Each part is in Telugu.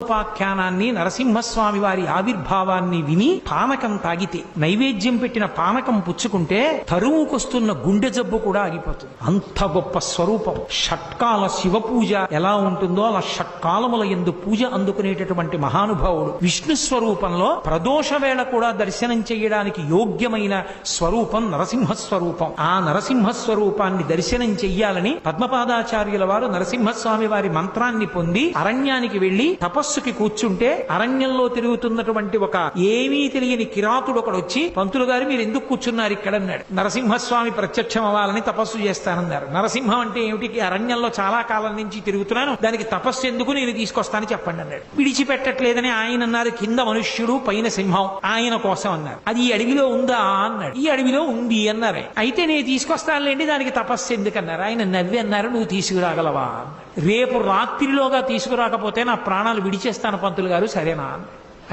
ఉపాఖ్యానాన్ని నరసింహస్వామి వారి ఆవిర్భావాన్ని విని పానకం తాగితే, నైవేద్యం పెట్టిన పానకం పుచ్చుకుంటే తరువుకొస్తున్న గుండె జబ్బు కూడా ఆగిపోతుంది. అంత గొప్ప స్వరూపం. షట్కాల శివ పూజ ఎలా ఉంటుందో అలా షట్కాలముల యందు పూజ అందుకునేటటువంటి మహానుభావుడు. విష్ణు స్వరూపంలో ప్రదోష వేళ కూడా దర్శనం చేయడానికి యోగ్యమైన స్వరూపం నరసింహస్వరూపం. ఆ నరసింహస్వరూపాన్ని దర్శనం చెయ్యాలని పద్మపాదాచార్యుల వారు నరసింహస్వామి వారి మంత్రాన్ని పొంది అరణ్యానికి వెళ్లి తపస్సుకి కూర్చుంటే, అరణ్యంలో తిరుగుతున్నటువంటి ఒక ఏమీ తెలియని కిరాతుడు ఒకడు వచ్చి, పంతులు గారు మీరు ఎందుకు కూర్చున్నారు ఇక్కడ అన్నాడు. నరసింహస్వామి ప్రత్యక్షం అవ్వాలని తపస్సు చేస్తానన్నారు. నరసింహం అంటే ఏమిటి? అరణ్యంలో చాలా కాలం నుంచి తిరుగుతున్నాను, దానికి తపస్సు ఎందుకు, నేను తీసుకొస్తాను చెప్పండి అన్నాడు. విడిచిపెట్టట్లేదని ఆయన అన్నారు. కింద మనుష్యుడు పైన సింహం, ఆయన కోసం అన్నారు. అది ఈ అడవిలో ఉందా అన్నాడు. ఈ అడవిలో ఉంది అన్నారు. అయితే నేను తీసుకొస్తానులేండి, దానికి తపస్సు ఎందుకన్నారు. ఆయన నవ్వి అన్నారు, నువ్వు తీసుకురాగలవా? రేపు రాత్రిలోగా తీసుకురాకపోతే నా ప్రాణాలు విడిచేస్తాను పంతులు గారు, సరేనా?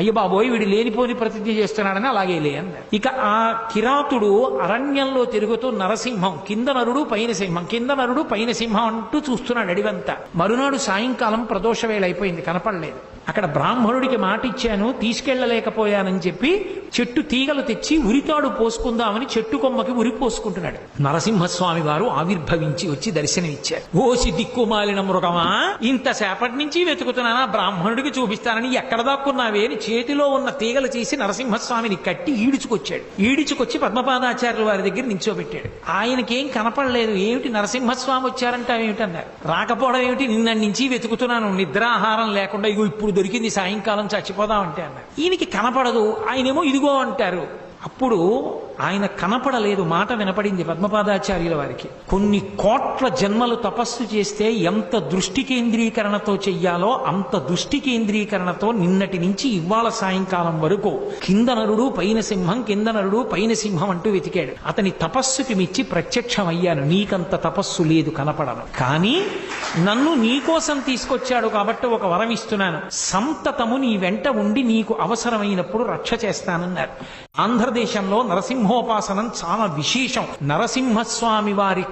అయ్య బాబోయ్, వీడు లేనిపోని ప్రతిజ్ఞ చేస్తున్నాడని అలాగే లే అన్నారు. ఇక ఆ కిరాతుడు అరణ్యంలో తిరుగుతూ నరసింహం, కింద నరుడు పైన సింహం, కింద నరుడు పైన సింహం అంటూ చూస్తున్నాడు అడివంతా. మరునాడు సాయంకాలం ప్రదోష వేళ అయిపోయింది, కనపడలేదు. అక్కడ బ్రాహ్మణుడికి మాట ఇచ్చాను, తీసుకెళ్లలేకపోయానని చెప్పి చెట్టు తీగలు తెచ్చి ఉరితాడు పోసుకుందామని చెట్టు కొమ్మకి ఉరి పోసుకుంటున్నాడు. నరసింహస్వామి వారు ఆవిర్భవించి వచ్చి దర్శనమిచ్చారు. ఓసి దిక్కుమాలిన మృగమా, ఇంతసేపటి నుంచి వెతుకుతున్నానా, బ్రాహ్మణుడికి చూపిస్తానని ఎక్కడ దాక్కున్నావే అని చేతిలో ఉన్న తీగలు చేసి నరసింహస్వామిని కట్టి ఈడుచుకొచ్చాడు. ఈడుచుకొచ్చి పద్మపాదాచార్యుల వారి దగ్గర నిల్చోబెట్టాడు. ఆయనకేం కనపడలేదు. ఏమిటి నరసింహస్వామి వచ్చారంటావేమిటన్నారు. రాకపోవడం ఏమిటి, నిన్న నుంచి వెతుకుతున్నాను, నిద్రాహారం లేకుండా, ఇగో ఇప్పుడు దొరికింది, సాయంకాలం చచ్చిపోదామంటే అన్నారు. ఈయనకి కనపడదు, ఆయనేమో ఇదిగో అంటారు. అప్పుడు ఆయన కనపడలేదు, మాట వినపడింది పద్మపాదాచార్యుల వారికి. కొన్ని కోట్ల జన్మలు తపస్సు చేస్తే ఎంత దృష్టి కేంద్రీకరణతో చెయ్యాలో అంత దృష్టి కేంద్రీకరణతో నిన్నటి నుంచి ఇవాళ సాయంకాలం వరకు కింద నరుడు పైన సింహం, కింద నరుడు పైన సింహం అంటూ వెతికాడు. అతని తపస్సుకి మెచ్చి ప్రత్యక్షమయ్యాను. నీకంత తపస్సు లేదు, కనపడను, కానీ నన్ను నీకోసం తీసుకొచ్చాడు కాబట్టి ఒక వరం ఇస్తున్నాను. సంతతము నీ వెంట ఉండి నీకు అవసరమైనప్పుడు రక్ష చేస్తానన్నారు. ఆంధ్రదేశంలో నరసింహోపాసనం చాలా విశేషం. నరసింహస్వామి వారి